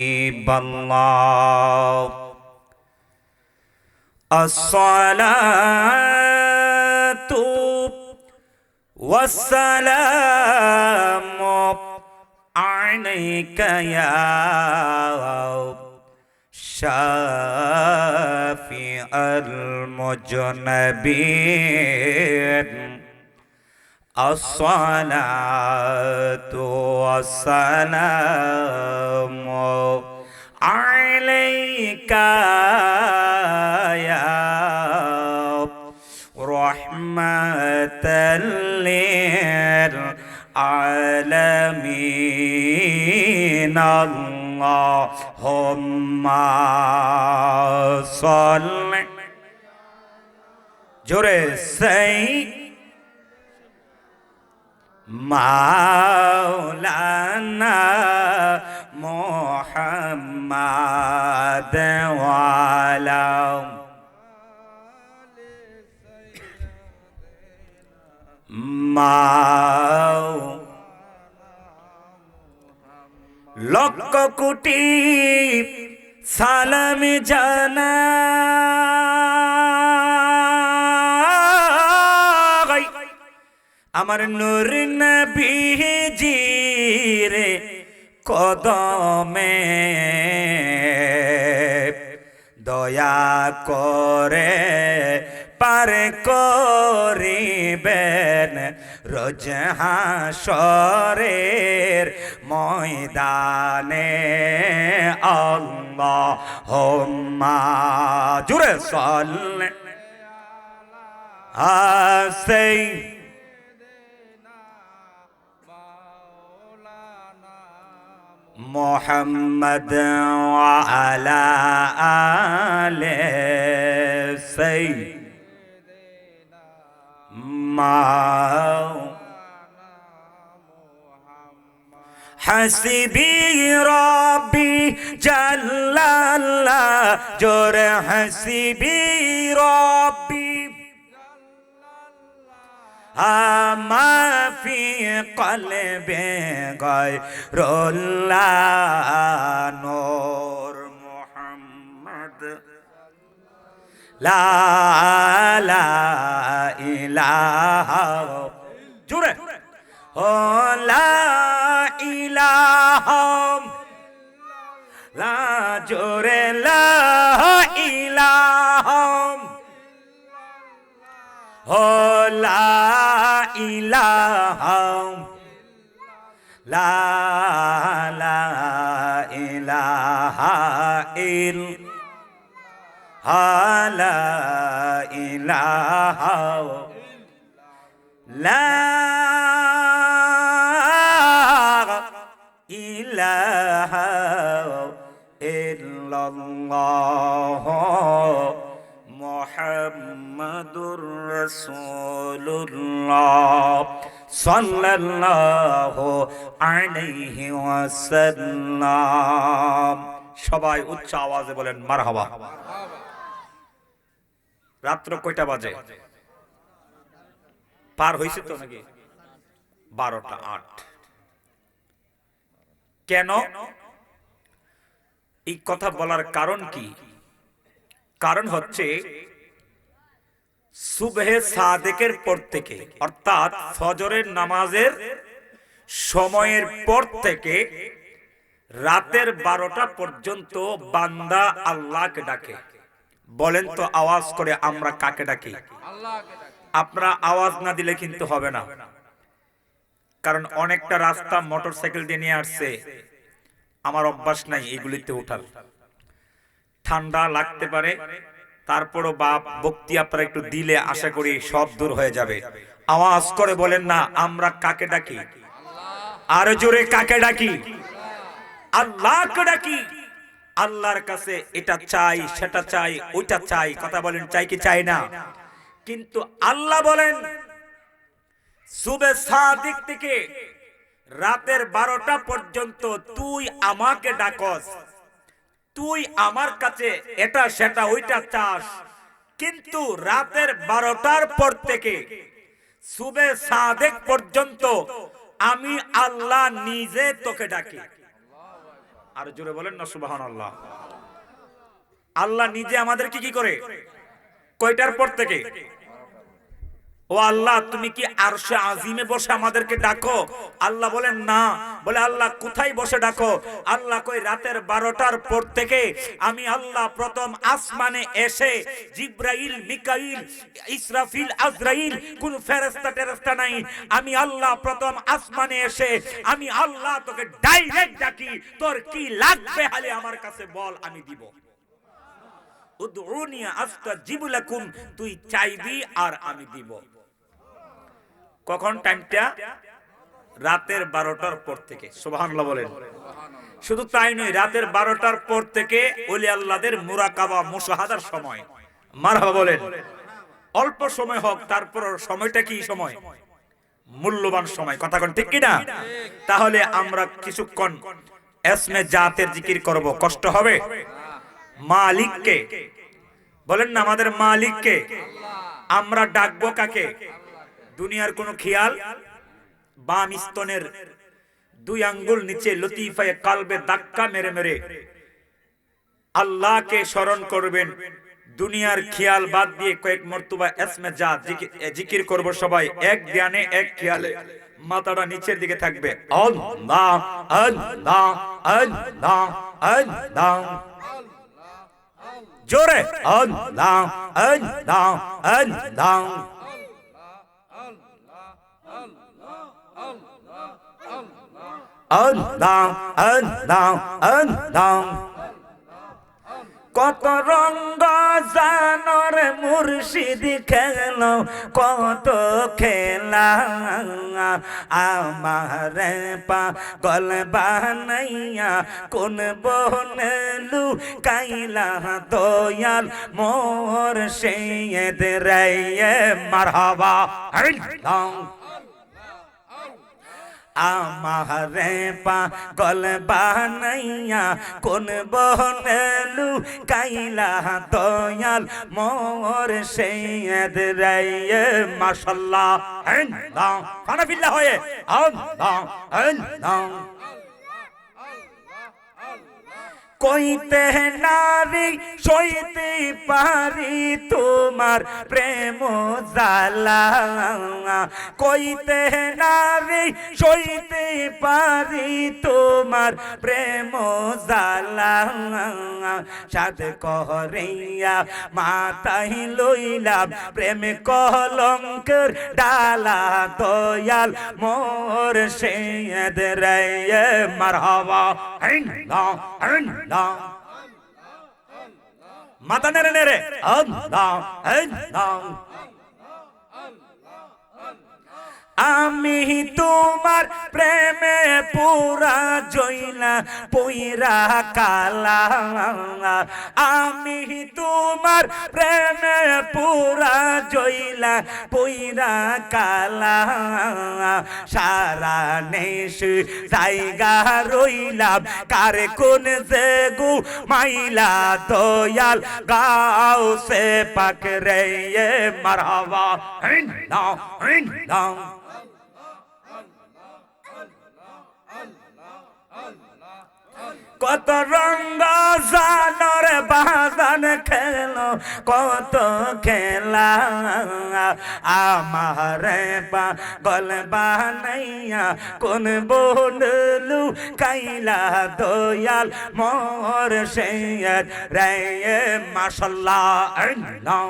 الله الصلاة والسلام عليك يا شافع المذنبين الصلاة والسلام عليك يا رحمة للعالمين اللهم صل جورے سي مولانا محمد وعلى লক্ষ কোটি সালাম জানাই আমার নূর নবীজির কদমে দয়া করে পার করিবেন রোজ হাসরের ময়দানে আল্লাহুম্মা জোরে সাল্লি আসেই محمد وعلى آل سيدنا حسبي ربي جل الله جور حسبي ربي ما في قلبي غير الله نور محمد لا إله جورة لا إله لا جورة لا إله لا إله لا إله إلا لا إله لا إله إلا الله মুহাম্মাদুর রাসূলুল্লাহ সাল্লাল্লাহু আলাইহি ওয়াসাল্লাম। সবাই উচ্চ আওয়াজে বলেন মারহাবা। রাত্র কয়টা বাজে? পার হইছে তো নাকি? 12টা 8। কেন এই কথা বলার কারণ কি? কারণ হচ্ছে সুবহে সাদেকের পর থেকে অর্থাৎ ফজরের নামাজের সময়ের পর থেকে রাতের 12টা পর্যন্ত বান্দা আল্লাহকে ডাকে। বলেন তো আওয়াজ করে আমরা কাকে ডাকি? আল্লাহকে ডাকি। আপনারা আওয়াজ না দিলে কিন্তু হবে না, কারণ অনেকটা রাস্তা মোটরসাইকেল দিয়ে নিয়ে আসছে, আমার অভ্যাস নাই এগুলিতে ওঠার, ঠান্ডা লাগতে পারে, তারপরও বাপ ভক্তি আপনারা একটু দিলে আশা করি সব দূর হয়ে যাবে। আওয়াজ করে বলেন না আমরা কাকে ডাকি? আরো জোরে কাকে ডাকি? আল্লাহকে ডাকি। আল্লাহর কাছে এটা চাই, সেটা চাই, ওইটা চাই। কথা বলেন চাই কি চাই না? কিন্তু আল্লাহ বলেন সুবহে সাদিক থেকে রাতের 12টা পর্যন্ত তুই আমাকে ডাকস, তুই আমার কাছে এটা সেটা ওইটা চাস, কিন্তু রাতের 12টার পর থেকে সুবহে সাদেক পর্যন্ত আমি আল্লাহ নিজে তোকে ডাকি। আর জোরে বলেন না সুবহানাল্লাহ। আল্লাহ নিজে আমাদেরকে কি করে, কয়টার পর থেকে? ও আল্লাহ তুমি কি আরশে আজিমে বসে আমাদেরকে ডাকো? আল্লাহ বলেন না। বলে আল্লাহ কোথায় বসে ডাকো? আল্লাহ কই রাতের 12টার পর থেকে আমি আল্লাহ প্রথম আসমানে এসে জিব্রাইল, মিকাইল, ইসরাফিল, আজরাইল কোন ফেরেশতা টেরেশতা নাই, আমি আল্লাহ প্রথম আসমানে এসে আমি আল্লাহ তোকে ডাইরেক্ট ডাকি, তোর কি লাগবে হালে আমার কাছে বল, আমি দিব। উদউনি আস্তাজিবু লাকুম, তুই চাইবি আর আমি দিব। কখন টাইমটা? রাতের 12টার পর থেকে। সুবহানাল্লাহ বলেন। শুধু তাই নয়, রাতের 12টার পর থেকে ওলি আল্লাহদের মুরাকাবা মুশাহাদার সময়। মারহাবা বলেন। অল্প সময় হোক, তারপর সময়টা কি সময়? মূল্যবান সময়। কথা কোন ঠিক কি না? তাহলে আমরা কিছুক্ষণ ইসমে জাতের জিকির করব। কষ্ট হবে? মালিককে বলেন না, আমাদের মালিককে। আমরা ডাকবো কাকে? দুনিয়ার কোনো খেয়াল? বাম স্তনের 2 আঙ্গুল নিচে লতিফায়ে কালবে ধাক্কা মেরে মেরে আল্লাহকে স্মরণ করবেন। দুনিয়ার খেয়াল বাদ দিয়ে কয়েক মর্তবা ইসমে জাত জিকির করব সবাই, এক ধ্যানে এক খেয়ালে। মাথাটা নিচের দিকে থাকবে। আল্লাহ আল্লাহ আল্লাহ আল্লাহ, জোরে আল্লাহ আল্লাহ আল্লাহ। আল্লাহ আল্লাহ আল্লাহ। কত রঙ্গ জানর মুর্শিদ খেল, কত খেলা আমার পাগল বানাইয়া কোন বনেলু কাইলা দয়াল মোর সৈয়দ রে। মারহাবা। আমারে পাগল বানাইয়া কোন বনেলু কাইলা দয়াল মোর সৈয়দ রে। মাশাআল্লাহ। আল্লাহ ফানাফিল্লাহ হয়ে আল্লাহ আল্লাহ। কইতে নারী সইতে পারি তোমার প্রেম জালা, কইতে নারী সইতে পারি তোমার প্রেম জালা। সাদ করিয়া মাথায় লইলাম প্রেম কলঙ্কের ডালা দয়াল মোর সৈয়দ রে। মারহাবা। মাথা নেড়ে নেড়ে আল্লাহ আল্লাহ। আমি তোমার প্রেমে পুরা জইলা পইরা কালা, আমি তোমার প্রেমে পুরা জইলা পইরা কালা। সারা নেশ জায়গা রইলাম কার কোন যে গু মাইলা দয়াল গাও সে পাক রে। মারহাবা। কত রঙ্গ জানর বাজান খেল, কত খেলা আমারে পাগল বানাইয়া কোন বনেলু কাইলা দয়াল মোর সৈয়দ রে। মাশাআল্লাহ। আল্লাহ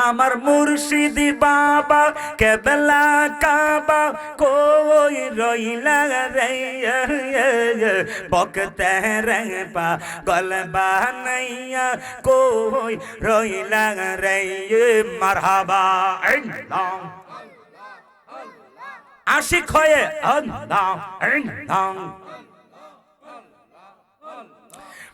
আমার মুর্শিদি বাবা কেবলা কাবা কই রইলা রে। বকতে রে পাগল বানাইয়া কই রইলা রে। মারহাবা। আশিক হয়ে আল্লাহ আল্লাহ।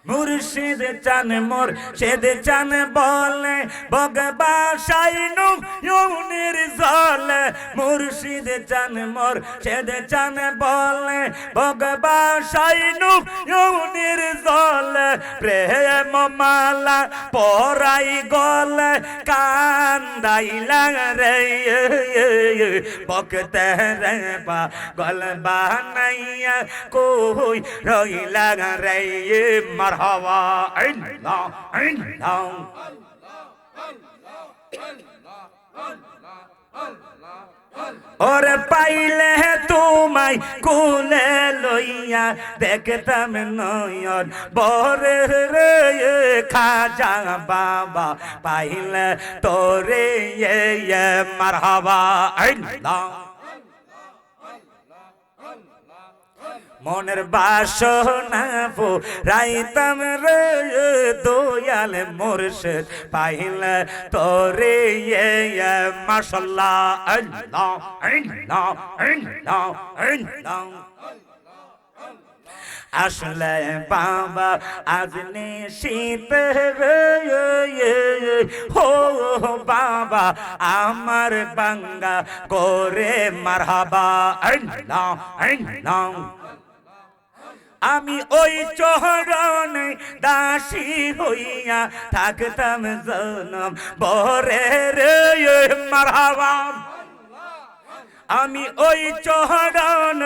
মুর্শিদ চান মোর সেদ চান বলে ভগবাসাই নুনের জলে মুর্শিদ চান মোর সেদ চান বলে ভগবাসাই নুনের জলে প্রেম মালা পরাই গলে কান্দাইলা রে বকতে রে পাগল বানাইয়া কই রইলা রে মারহাবা আল্লাহ আল্লাহ ওরে পাইলে তোমায় কোলে লইয়া দেখতাম নয়ন বরে রে খাজা বাবা পাইলে তোরে মারহাবা আল্লাহ মনের বাসনা রাইতাম রে দয়াল মুর্শিদ পাইলে তোরে মাশাআল্লাহ আল্লাহ আল্লাহ আল্লাহ আল্লাহ আসলে বাবা আজনে শীত হো বাবা আমার বাঙ্গা করে মারহাবা আল্লাহ আল্লাহ আমি ওই চরণে দাসী হইয়া থাকতাম জনম বরে রে মারহাবা আমি ওই চরণ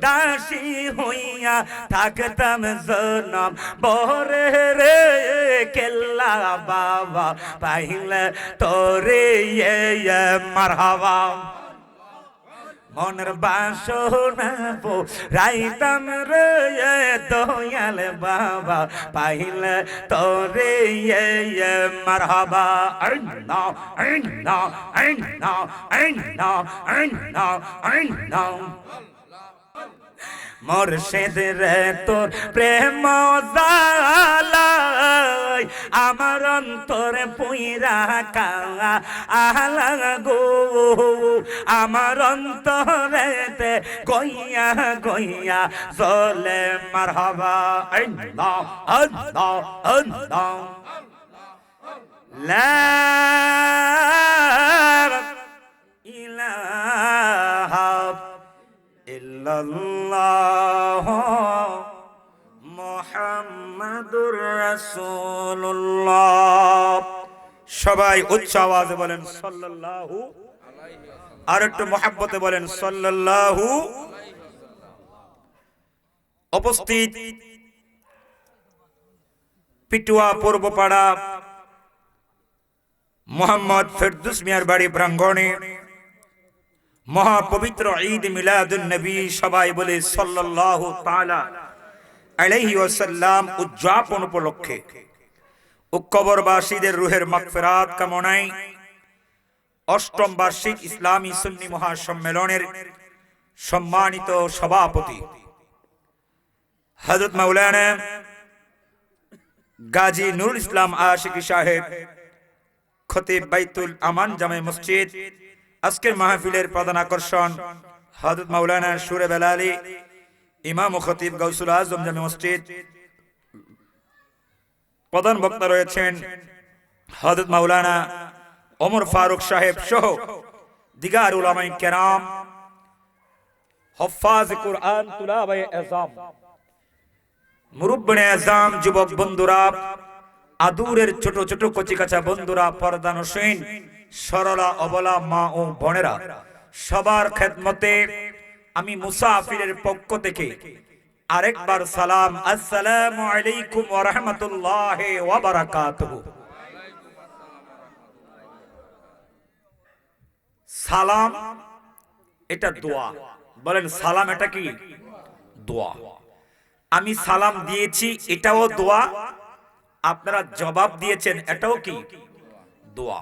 দাসী হইয়া থাকতাম জনম বরে রে কেল্লা বাবা পাইলে তোরে মারহাবা মনের বাসনা রাইতাম রে দয়াল বাবা পাইলে তোরে মারহাবা আল্লাহ আল্লাহ আল্লাহ আল্লাহ আল্লাহ আল্লাহ মুর্শিদ রে তোর প্রেম জালাই আমার অন্তরে পুইরা কালা আলা গো আমার অন্তরেতে গইয়া গইয়া জলে মারহাবা আল্লাহ আল্লাহ আল্লাহ লা ইলাহা ইল্লাল্লাহ মুহাম্মাদুর রাসূলুল্লাহ সবাই উচ্চ আওয়াজে বলেন সাল্লাল্লাহু আর একটু মহব্বতে বলেন সাল্লাল্লাহু উপস্থিত পিটুয়া পূর্বপাড়া মোহাম্মদ ফেরদৌস মিয়ার বাড়ি প্রাঙ্গণে মহাপবিত্র ঈদ মিলাদুন নবী সবাই বলে সাল্লাল্লাহু তাআলা আলাইহি ওয়াসাল্লাম উদযাপন উপলক্ষে ও কবরবাসীদের রূহের মাগফিরাত কামনায় অষ্টম বার্ষিক ইসলামী সুন্নি মহাসম্মেলনের সম্মানিত সভাপতি হযরত মাওলানা গাজী নুরুল ইসলাম আশিকি সাহেব খতিব বাইতুল আমান জামে মসজিদ আজকের মাহফিলের প্রধান আকর্ষণ হযরত মাওলানা সুরে বেলালি ইমাম ও খতিব গাউসুল আজম জামে মসজিদ প্রধান বক্তা রয়েছেন হযরত মাওলানা ওমর ফারুক সাহেব সহ দিগার উলামায়ে কেরাম হুফাজ কুরআন তুলাবায়ে আযম মুরব্বিনে আযম যুবক বন্ধুরা আদুরের ছোট ছোট কচিকাচা বন্ধুরা পর্দানশীন সরলা অবলা মা ও বোনেরা সবার খেদমতে আমি মুসাফিরের পক্ষ থেকে আরেকবার সালাম আসসালামু আলাইকুম ওয়া রাহমাতুল্লাহি ওয়া বারাকাতুহু। সালাম এটা দোয়া, বলেন সালাম এটা কি? দোয়া। আমি সালাম দিয়েছি এটাও দোয়া, আপনারা জবাব দিয়েছেন এটাও কি দোয়া।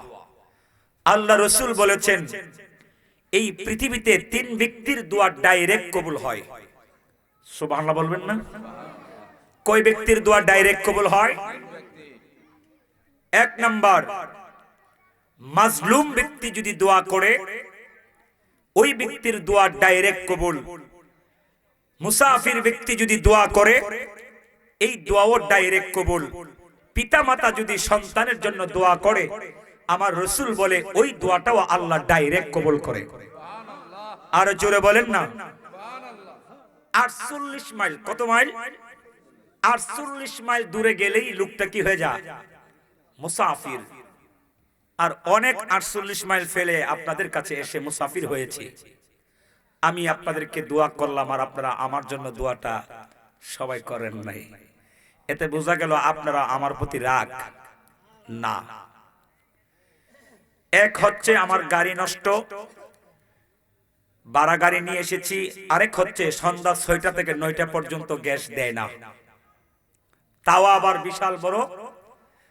আল্লাহ রসুল বলেছেন এই পৃথিবীতে তিন ব্যক্তির দোয়া ডাইরেক্ট কবুল হয়। সুবহানাল্লাহ বলবেন না? কয় ব্যক্তির দোয়া ডাইরেক্ট কবুল হয়? এক নাম্বার, মাজলুম ব্যক্তি যদি দোয়া করে ওই ব্যক্তির দোয়া ডাইরেক্ট কবুল। মুসাফির ব্যক্তি যদি দোয়া করে এই দোয়াও ডাইরেক্ট কবুল। পিতামাতা যদি সন্তানের জন্য দোয়া করে, আমার রাসূল বলে ওই দোয়াটাও আল্লাহ ডাইরেক্ট কবুল করে। আর জোরে বলেন না। 48 মাইল, কত মাইল? 48 মাইল দূরে গেলেই লোকটা কি হয়ে যায়? মুসাফির। আর অনেক 48 মাইল ফেলে আপনাদের কাছে এসে মুসাফির হয়েছে। আমি আপনাদেরকে দোয়া করলাম আর আপনারা আমার জন্য দোয়াটা সবাই করেন নাই। এতে বোঝা গেল আপনারা আমার প্রতি রাগ না। এক হচ্ছে আমার গাড়ি নষ্ট, ভাড়া গাড়ি নিয়ে এসেছি। আরেক হচ্ছে সন্ধ্যা 6টা থেকে 9টা পর্যন্ত গ্যাস দেয় না, তাও আবার বিশাল বড়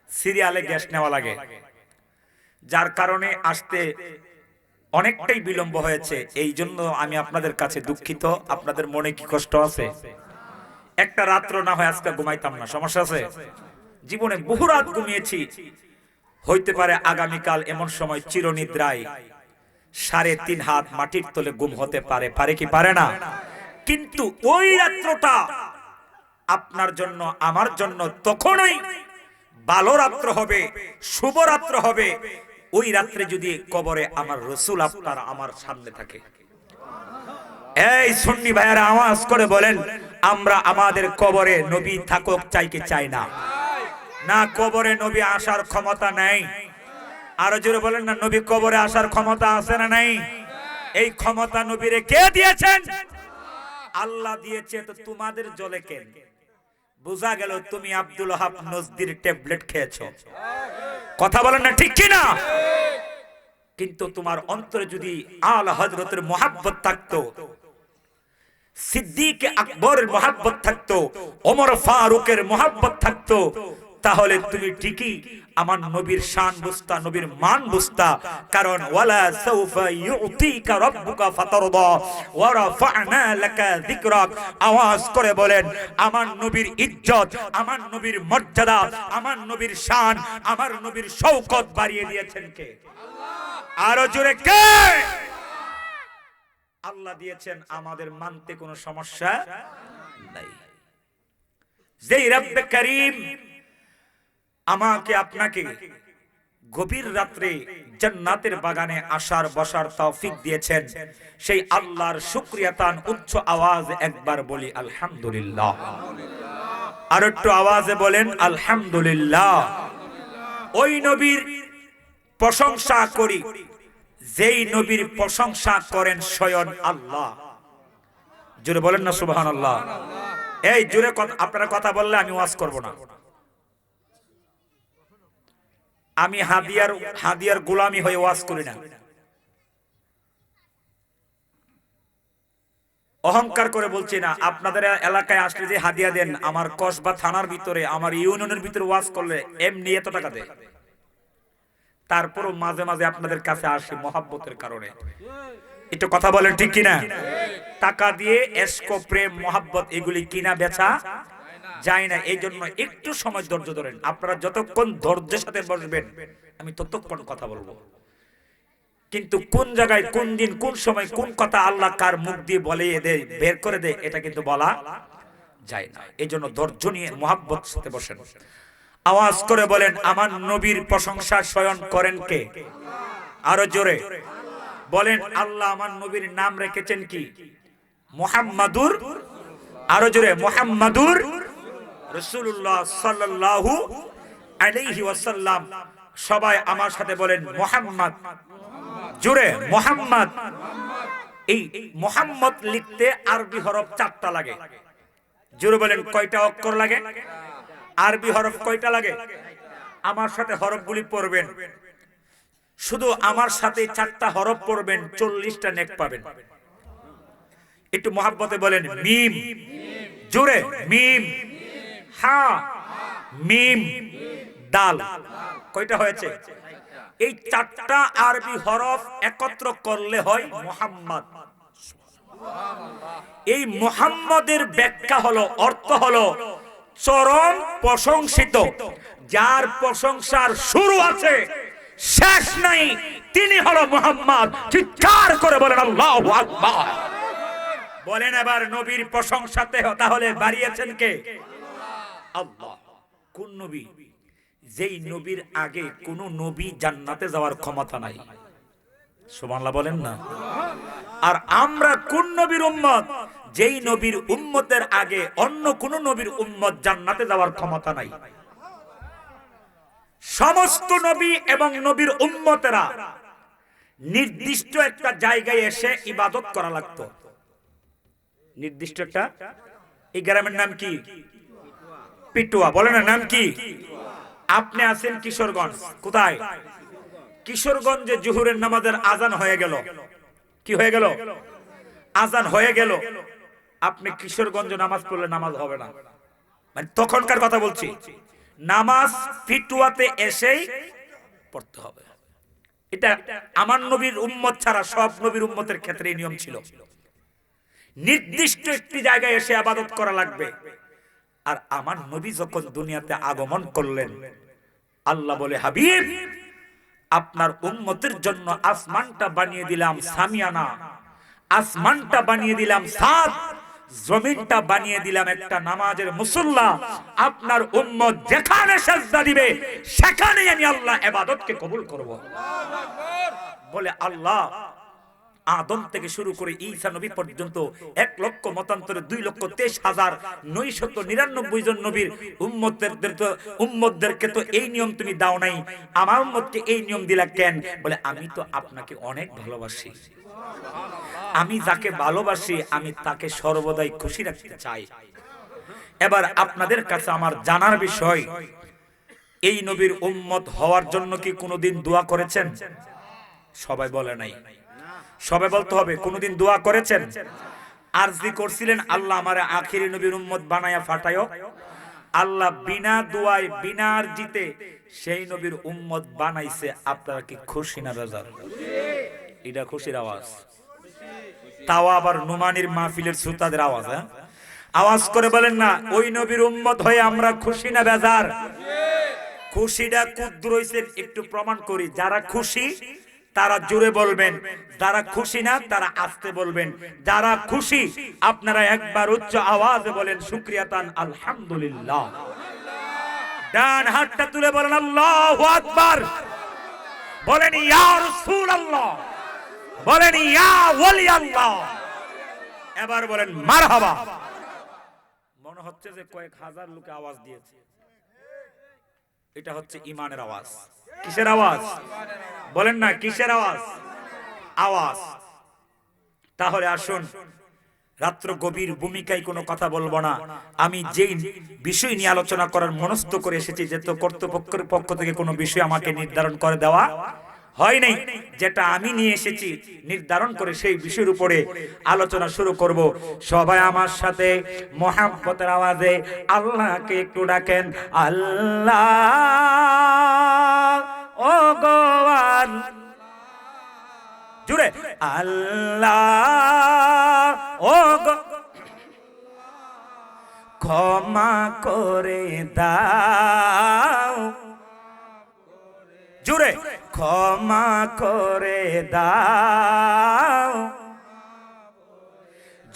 সিরিয়ালে গ্যাস নেওয়া লাগে, যার কারণে আসতে অনেকটাই বিলম্ব হয়েছে। এই জন্য আমি আপনাদের কাছে দুঃখিত। আপনাদের মনে কি কষ্ট আছে? একটা রাত্র না হয় আজকে ঘুমাইতাম না, সমস্যা আছে? জীবনে বহু রাত ঘুমিয়েছি। হইতে পারে আগামীকাল এমন সময় চিরনিদ্রায় 3.5 হাত মাটির তলে গুম হতে পারে, পারে কি পারে না? কিন্তু ওই রাত্রটা আপনার জন্য আমার জন্য তখনই ভালো রাত্র হবে, শুভ রাত্র হবে, ওই রাত্রে যদি কবরে আমার রাসূল আপনার আমার সামনে থাকে। এই সুন্নি ভাইয়েরা আওয়াজ করে বলেন, আমরা আমাদের কবরে নবী থাকুক চাই কি চাই না? না, কবরে নবী আসার ক্ষমতা নেই। আরো জোরে বলেন না, নবী কবরে আসার ক্ষমতা আছে না নাই? এই ক্ষমতা নবীরে কে দিয়েছেন? আল্লাহ দিয়েছে। তো তোমাদের জলে কেন? বোঝা গেল তুমি আব্দুল ওয়াহাব নজদির ট্যাবলেট খেয়েছো। কথা বলেন না, ঠিক কি না? কিন্তু তোমার অন্তরে যদি আলা হযরতের মুহাব্বত থাকতো, সিদ্দিক আকবরের মুহাব্বত থাকতো, ওমর ফারুকের মুহাব্বত থাকতো, তাহলে তুমি ঠিকই আমার নবীর শান বুঝতা, নবীর মান বুঝতা। কারণ ওয়ালা সাউফা ইউতিকা রাব্বুকা ফাতারদা ওয়া রাফা'না লাকা যিকরাক। আওয়াজ করে বলেন, আমার নবীর ইজ্জত, আমার নবীর মর্যাদা, আমার নবীর শান, আমার নবীর শওকত বাড়িয়ে দিয়েছেন কে? আল্লাহ। আরো জোরে কে? আল্লাহ দিয়েছেন। আমাদের মানতে কোনো সমস্যা নাই। যেই রব্বে করিম আমাকে আপনাকে গভীর রাত্রে জান্নাতের বাগানে আসার বসার তৌফিক দিয়েছেন, সেই আল্লাহর শুকরিয়া তান উচ্চ আওয়াজে একবার বলি আলহামদুলিল্লাহ। আর একটু আওয়াজে বলেন আলহামদুলিল্লাহ। ওই নবীর প্রশংসা করি যেই নবীর প্রশংসা করেন স্বয়ং আল্লাহ। জোরে বলেন না সুবহানাল্লাহ। এই জোরে আপনারা কথা বললে আমি ওয়াজ করব না। আমি হাদিয়ার গোলামি হয়ে ওয়াজ করি না। অহংকার করে বলছি না। আপনাদের এলাকায় আসলে যে হাদিয়া দেন, আমার কসবা থানার ভিতরে, আমার ইউনিয়নের ভিতরে ওয়াজ করলে এমনি এত টাকা দেয়। তারপরও মাঝে মাঝে আপনাদের কাছে আসি মহাব্বতের কারণে। একটু কথা বলেন, ঠিক কিনা? টাকা দিয়ে এশক, প্রেম, মহাব্বত এগুলি কিনা বেচা যায় না। এই জন্য একটু সময় ধৈর্য ধরেন। আপনারা যতক্ষণ ধৈর্যের সাথে বসবেন আমি ততক্ষণ কথা বলবো। কিন্তু কোন জায়গায়, কোন দিন, কোন সময়, কোন কথা আল্লাহ কার মুখ দিয়ে বলে দেয়, বের করে দেয়, এটা কিন্তু বলা যায় না। এই জন্য ধৈর্য নিয়ে মহাব্বত সাথে বসেন। আওয়াজ করে বলেন, আমার নবীর প্রশংসা স্বয়ং করেন কে? আরো জোরে বলেন, আল্লাহ আমার নবীর নাম রেখেছেন কি? মুহাম্মাদুর। আরো জোরে, মুহাম্মাদুর রাসূলুল্লাহ সাল্লাল্লাহু আলাইহি ওয়াসাল্লাম। সবাই আমার সাথে বলেন মুহাম্মদ। জোরে, মুহাম্মদ। এই মুহাম্মদ লিখতে আরবি হরফ 4টা লাগে। জোরে বলেন, কয়টা অক্ষর লাগে? আরবি হরফ কয়টা লাগে? আমার সাথে হরফগুলি পড়বেন। শুধু আমার সাথে 4টা হরফ পড়বেন, 40টা নেক পাবেন। একটু মহাব্বতে বলেন মিম। জোরে, মিম, হা, মিম, দাল। কয়টা হয়েছে? এই 4টা আরবি হরফ একত্র করলে হয় মুহাম্মদ। এই মুহাম্মদের ব্যাখ্যা হলো, অর্থ হলো চরম প্রশংসিত, যার প্রশংসার শুরু আছে শেষ নাই, তিনি হলো মুহাম্মদ। চিৎকার করে বলেন আল্লাহু আকবার। বলেন এবার নবীর প্রশংসাতে তাহলে বাড়িয়েছেন কে? আল্লাহ। কোন নবী? যেই নবীর আগে কোন নবী জান্নাতে যাওয়ার ক্ষমতা নাই। সুবহানাল্লাহ বলেন না। আর আমরা কোন নবীর উম্মত? যেই নবীর উম্মতের আগে অন্য কোন নবীর উম্মত জান্নাতে যাওয়ার ক্ষমতা নাই। সমস্ত নবী এবং নবীর উম্মতেরা নির্দিষ্ট একটা জায়গায় এসে ইবাদত করা লাগতো। নির্দিষ্ট একটা, এই গ্রামের নাম কি? পিটুয়া। বলেন না, নাম কি? আপনি আছেন কিশোরগঞ্জ। কোথায়? কিশোরগঞ্জে জোহরের নামাজের আজান হয়ে গেল। কি হয়ে গেল? আজান হয়ে গেল। আপনি কিশোরগঞ্জে নামাজ পড়লে নামাজ হবে না। মানে তখনকার কথা বলছি। নামাজ পিটুয়াতে এসেই পড়তে হবে। এটা আমার নবীর উম্মত ছাড়া সব নবীর উম্মতের ক্ষেত্রে এই নিয়ম ছিল। নির্দিষ্ট একটি জায়গায় এসে ইবাদত করা লাগবে। আর আমার নবী যখন দুনিয়াতে আগমন করলেন, আল্লাহ বলে, হাবিব, আপনার উম্মতের জন্য আসমানটা বানিয়ে দিলাম সামিয়ানা, আসমানটা বানিয়ে দিলাম ছাদ, জমিনটা বানিয়ে দিলাম একটা নামাজের মুসল্লা। আপনার উম্মত যেখানে সিজদা দিবে সেখানে আমি আল্লাহ ইবাদতকে কবুল করব। বলে আল্লাহ আদম থেকে শুরু করে ঈসা নবী পর্যন্ত 1 লক্ষ মতান্তরে 2,23,999 জন নবীর উম্মতদেরকে তো এই নিয়ম তুমি দাও নাই, আমার উম্মতকে এই নিয়ম দিলা কেন? বলে আমি তো আপনাকে অনেক ভালোবাসি। আমি যাকে ভালোবাসি আমি তাকে সর্বদাই খুশি রাখতে চাই। এবার আপনাদের কাছে আমার জানার বিষয়, এই নবীর উম্মত হওয়ার জন্য কি কোনোদিন দোয়া করেছেন? সবাই বলে নাই। সবাই বলতে হবে, কোনোদিন দোয়া করেছেন? আরজি করছিলেন, আল্লাহ আমারে আখিরি নবীর উম্মত বানায়া ফাটায়ো। আল্লাহ বিনা দোয়ায় বিনা আরজিতে সেই নবীর উম্মত বানাইছে। আপনারা কি খুশি না বেজার? এটা খুশির আওয়াজ। তাও আবার নোমানির মাহফিলের শ্রোতাদের আওয়াজ। আওয়াজ করে বলেন না, ওই নবীর উম্মত হয়ে আমরা খুশি না বেজার? খুশিটা কুদ্দুর হইছে একটু প্রমাণ করি। যারা খুশি তারা জোরে বলবেন, যারা খুশি না তারা আস্তে বলবেন। যারা খুশি আপনারা একবার উচ্চ আওয়াজে বলেন শুকরিয়াতান আলহামদুলিল্লাহ। ডান হাতটা তুলে বলেন আল্লাহু আকবার। বলেন ইয়া রাসূলুল্লাহ, বলেন ইয়া ওলি আল্লাহ। এবার বলেন মারহাবা। মনে হচ্ছে যে কয়েক হাজার লোকে আওয়াজ দিয়েছে। এটা হচ্ছে ঈমানের আওয়াজ। কিসের আওয়াজ? বলেন না, কিসের আওয়াজ? আওয়াজ। তাহলে আসুন, রাত্র গভীর ভূমিকায় কোনো কথা বলবো না। আমি যেই বিষয় নিয়ে আলোচনা করার মনস্থ করে এসেছি, যেহেতু কর্তৃপক্ষের পক্ষ থেকে কোনো বিষয় আমাকে নির্ধারণ করে দেওয়া হয় নাই, যেটা আমি নিয়ে এসেছি নির্ধারণ করে সেই বিষয়ের উপরে আলোচনা শুরু করব। সবাই আমার সাথে মুহাব্বতের আওয়াজে আল্লাহকে একটু ডাকেন, আল্লাহ ও গোয়ান জুড়ে, আল্লাহ ও গো ক্ষমা করে দাও, জুড়ে ক্ষমা করে দাও,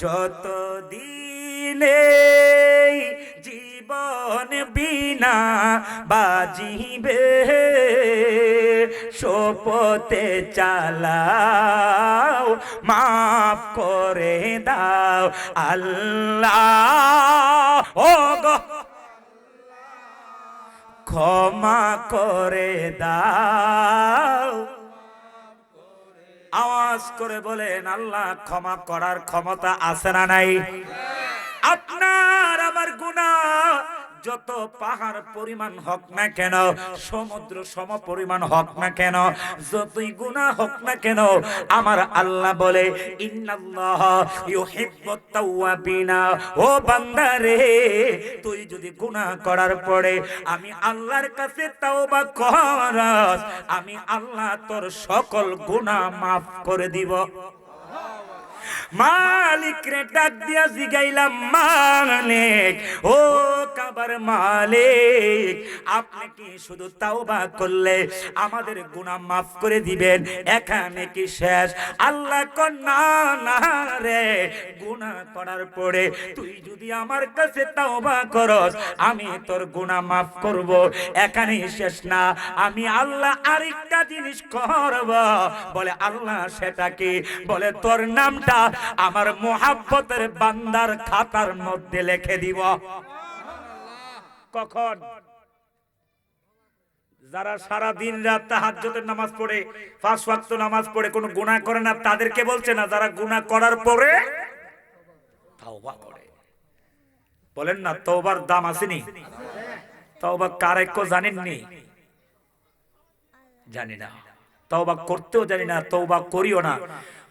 যত দিনে জীবন বিনা বাজিবে শপথে চালাও, মাফ করে দাও আল্লাহ ও গো ক্ষমা করে দাও। আওয়াজ করে বলেন, আল্লাহ ক্ষমা করার ক্ষমতা আছে না নাই? আপনার আমার গুনাহ যত পাহাড় পরিমাণ হোক না কেন, সমুদ্র সম পরিমাণ হোক না কেন, যতই গুনাহ হোক না কেন, আমার আল্লাহ বলে ইন্নাল্লাহ ইউহিব্বুত তাওয়াবিনা। ও বান্দা রে, তুই যদি গুনাহ করার পরে আমি আল্লাহর কাছে তাওবা করস, আমি আল্লাহ তোর সকল গুনাহ মাফ করে দিব। মালিক রে ডাক দিয়া জিগাইলাম, মালিক, ও কাবার মালিক, আপনি কি শুধু তাওবা করলে আমাদের গুনাহ মাফ করে দিবেন, এখানে কি শেষ? আল্লাহ কন, না না রে, গুনাহ করার পরে তুই যদি আমার কাছে তাওবা করস, আমি তোর গুনাহ মাফ করব, এখানেই শেষ না, আমি আল্লাহ আরেকটা জিনিস করব। বলে, আল্লাহ সেটা কি? বলে, তোর নামটা আমার মুহাব্বতের বান্দার খাতার মধ্যে লিখে দিব। কখন? যারা সারা দিন রাত তাহাজ্জুদের নামাজ পড়ে, 5 ওয়াক্ত নামাজ পড়ে, কোনো গুনাহ করে না, তাদেরকে বলছে না, যারা গুনাহ করার পরে তাওবা করে। বলেন না, তওবার দাম আসেনি? তওবা কার একো জানেননি? জানি না, তওবা করতেও জানি না, তওবা করিও না।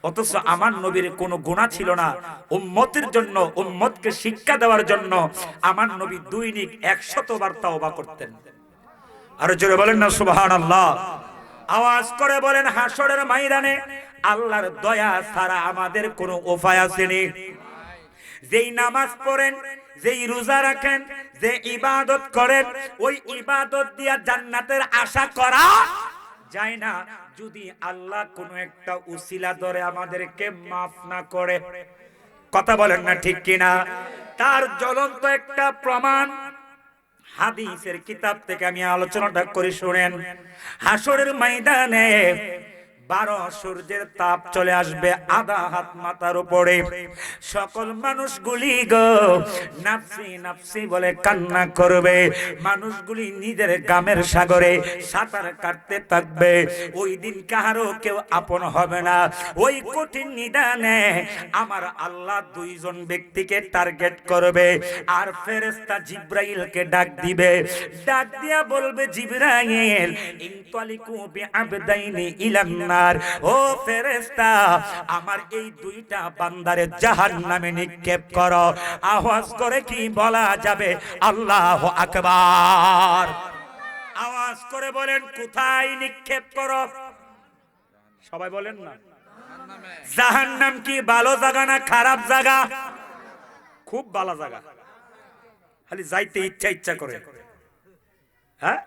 অথচ আমার নবীর কোনো গুনাহ ছিল না, উম্মতের জন্য, উম্মতকে শিক্ষা দেওয়ার জন্য আমার নবী দৈনিক 100 বার তওবা করতেন। আর জোরে বলেন না সুবহানাল্লাহ। আওয়াজ করে বলেন, হাসরের ময়দানে আল্লাহর দয়া ছাড়া আমাদের কোনো উপায় আসেনি। যেই নামাজ পড়েন, যেই রোজা রাখেন, যে ইবাদত করেন, ওই ইবাদত দিয়া জান্নাতের আশা করা যায় না যদি আল্লাহ কোনো একটা উসিলা ধরে আমাদেরকে মাফ না করে। কথা বলেন না ঠিক কিনা? তার জ্বলন্ত একটা প্রমাণ হাদিসের কিতাব থেকে আমি আলোচনাটা করে শুনেন। হাসরের ময়দানে 12 সূর্যের তাপ চলে আসবে আধা হাত মাথার উপরে। সকল মানুষগুলি গো নাফসি নাফসি বলে কান্না করবে। মানুষগুলি নিজের গামের সাগরে সাঁতার কাটতে থাকবে। ওই দিন কারো কেউ আপন হবে না। ওই কঠিন নিদানে আমার আল্লাহ 2 জন ব্যক্তিকে টার্গেট করবে, আর ফেরেশতা জিবরাইলকে ডাক দিবে। ডাক দিয়া বলবে, জিবরাইল, ইনতালিকু বিআবদাইনি ইলান নার। ও ফেরেশতা, আমার এই 2টা বান্দারে জাহান্নামে নিক্ষেপ করো। আওয়াজ করে কি বলা যাবে? আল্লাহু আকবার। আওয়াজ করে বলেন, কোথায় নিক্ষেপ করো? সবাই বলেন না। জাহান্নাম কি ভালো জায়গা না খারাপ জায়গা? খুব ভালো জায়গা, খালি যাইতে ইচ্ছা করে। হ্যাঁ,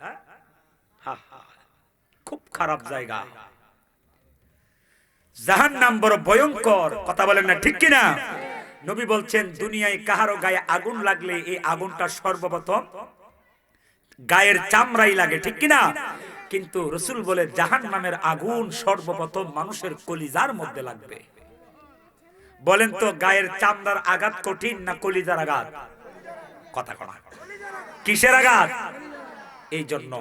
খুব খারাপ জায়গা। জাহান্নাম বড় ভয়ঙ্কর। কথা বলেন না ঠিক কিনা? নবী বলছেন, দুনিয়ায় কাহারো গায়ে আগুন লাগলে এই আগুনটা সর্বপ্রথম গায়ের চামড়াই লাগে, ঠিক কিনা? কিন্তু রাসূল বলে, জাহান্নামের আগুন সর্বপ্রথম মানুষের কলিজার মধ্যে লাগবে। বলেন তো, গায়ের চামড়ার আঘাত কঠিন না কলিজার আঘাত? কথা কনা, কিসের আঘাত? এই জন্য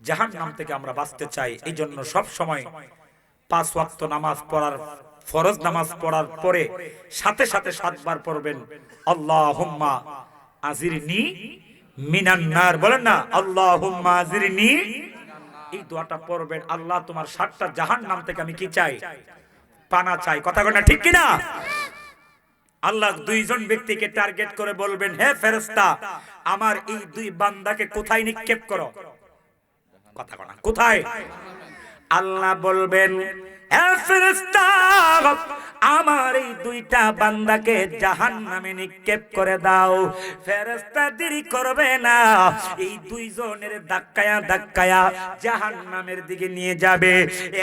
জাহান্নাম থেকে আমরা বাঁচতে চাই। এই জন্য সব সময় 5 ওয়াক্ত নামাজ পড়ার, ফরজ নামাজ পড়ার পরে সাথে সাথে 7 বার পড়বেন, আল্লাহুম্মা আজিরনি মিনান নার। বলেন না, আল্লাহুম্মা আজিরনি। এই দোয়াটা পড়বেন। আল্লাহ, তোমার 7টা জাহান্নাম থেকে আমি কি চাই? পানা চাই। কথা কয় না ঠিক কিনা? আল্লাহ 2 জন ব্যক্তিকে টার্গেট করে বলবেন, হে ফেরেশতা, আমার এই 2 বান্দাকে কোথায় নিক্ষেপ করো? কথা কয় না, কোথায়? আল্লাহ বলবেন, হে ফেরেশতা, আমার এই 2টা বান্দাকে জাহান্নামে নিক্ষেপ করে দাও। ফেরেশতা দেরি করবে না, এই 2 জনের ধাক্কায়া ধাক্কায়া জাহান্নামের দিকে নিয়ে যাবে।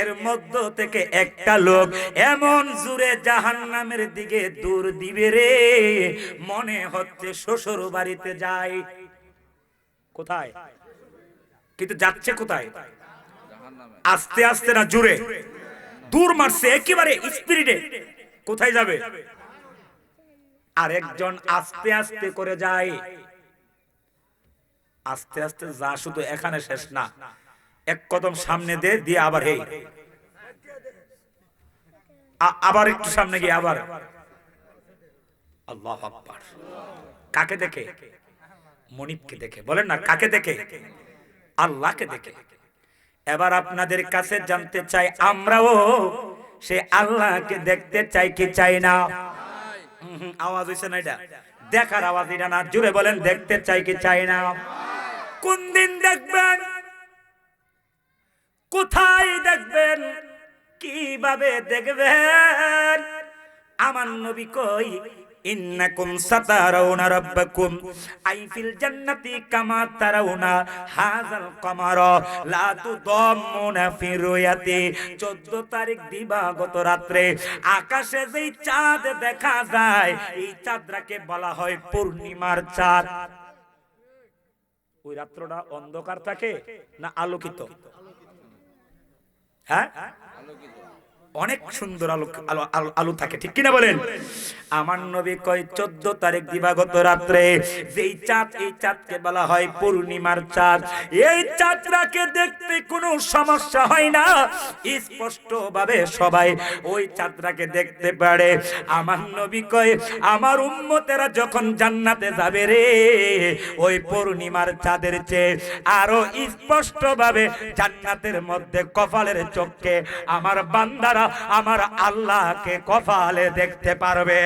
এর মধ্য থেকে একটা লোক এমন জোরে জাহান্নামের দিকে দৌড় দিবে রে, মনে হচ্ছে শ্বশুর বাড়িতে যায়। কোথায়? কিন্তু যাচ্ছে কোথায়? আস্তে আস্তে না জোরে? দূর মারছে একেবারে স্পিরিটে। কোথায় যাবে? আর একজন আস্তে আস্তে করে যায়। আস্তে আস্তে যা, শুধু এখানে শেষ না, এক কদম সামনে দিয়ে আবার হেই, আবার একটু সামনে গিয়ে আবার। আল্লাহু আকবার। কাকে দেখে? মনিবকে দেখে। বলেন না, কাকে দেখে? আল্লাহকে দেখে। এবার আপনাদের কাছে জানতে চাই, আমরাও সে আল্লাহকে দেখতে চাই কি চাই না? আওয়াজ হইছে না? এটা দেখার আওয়াজ, এটা না। জুড়ে বলেন, দেখতে চাই কি চাই না? কোন দিন দেখবেন? কোথায় দেখবেন? কিভাবে দেখবেন? আমার নবী কই ইন্নাকুম সাতারাউনা রাব্বাকুম আই ফিল জান্নাতি কামা তারাউনা হাযাল কামারা লা তুদাম্মুনা ফি রুয়াতি। 14 তারিখ দিবাগত রাত্রে আকাশে যেই চাঁদ দেখা যায় এই চাঁদটাকে বলা হয় পূর্ণিমার চাঁদ। ওই রাত্রটা অন্ধকার থাকে না আলোকিত? হ্যাঁ, অনেক সুন্দর আলো থাকে, ঠিক কিনা বলেন? আমার নবী কয় 14 তারিখ দিবাগত রাত্রে যেই চাঁদ, এই চাঁদকে বলা হয় পূর্ণিমার চাঁদ। এই চাঁদটাকে দেখতে কোনো সমস্যা হয় না, স্পষ্ট ভাবে সবাই ওই চাঁদটাকে দেখতে পারে। আমার নবী কয় আমার উম্মতেরা যখন জান্নাতে যাবে রে, ওই পূর্ণিমার চাঁদের চেয়ে আরো স্পষ্ট ভাবে জান্নাতের মধ্যে কপালের চোখে আমার বান্দারা আমার আল্লাহকে কপালে দেখতে পারবে।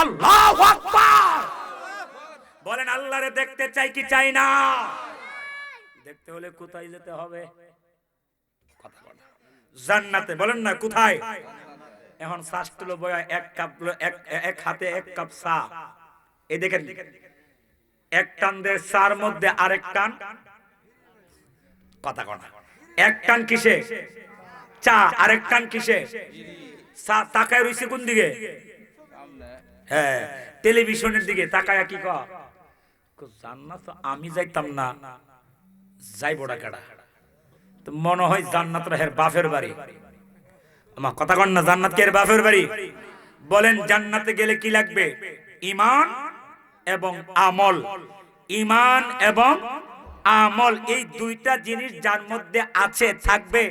আল্লাহু আকবার বলেন। আল্লাহরে দেখতে চাই কি চাই না? দেখতে হলে কোথায় যেতে হবে? জান্নাতে। বলেন না কোথায়? এখন শাস্ত্র বয়া এক কাপ, এক হাতে এক কাপ চা, এই দেখেন এক টান দে চার মধ্যে আরেক টান, কথা কনা, এক টান কিসে? চা। আরেক টান কিসে? চা। তাকায় রইছে কোন দিকে? হ্যাঁ, টেলিভিশনের দিকে তাকায়। কি কয় জান্নাত আমি যাইতাম না, যাইব ডাকাডা। তো মনে হয় জান্নাত হের বাপের বাড়ি। আমার কথা কন না, জান্নাত কে বাপের বাড়ি? বলেন জান্নাতে গেলে কি লাগবে? ঈমান এবং আমল। ঈমান এবং আমল, এই দুইটা জিনিস যার মধ্যে আছে থাকবে,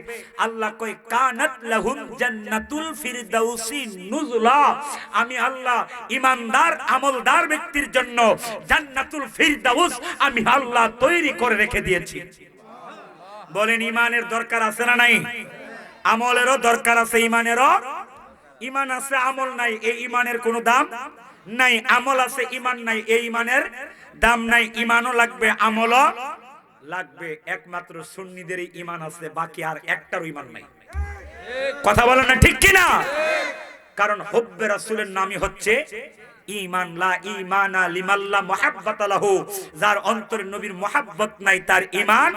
আল্লাহ কই কানাত লাহুম জান্নাতুল ফিরদাউসি নুজুলা। আমি আল্লাহ ঈমানদার আমলদার ব্যক্তির জন্য জান্নাতুল ফিরদাউস আমি আল্লাহ তৈরি করে রেখে দিয়েছি। বলেন ঈমানের দরকার আছে না নাই? আমলেরও দরকার আছে, ঈমানেরও। ঈমান আছে আমল নাই, এই ঈমানের কোনো দাম নাই। আমল আছে ঈমান নাই, এই ঈমানের দাম নাই। ঈমানও লাগবে, আমলও লাগবে। একমাত্র সুন্নিদেরই ঈমান আছে, বাকি আর একটারও ঈমান নাই। কথা বলেন না ঠিক কিনা? কারণ হুব্বে রাসূলের নামই হচ্ছে ঈমান। লা ঈমানা লিমান লা মুহাব্বাতা লাহু। যার অন্তরে নবীর মুহাব্বত নাই তার ঈমান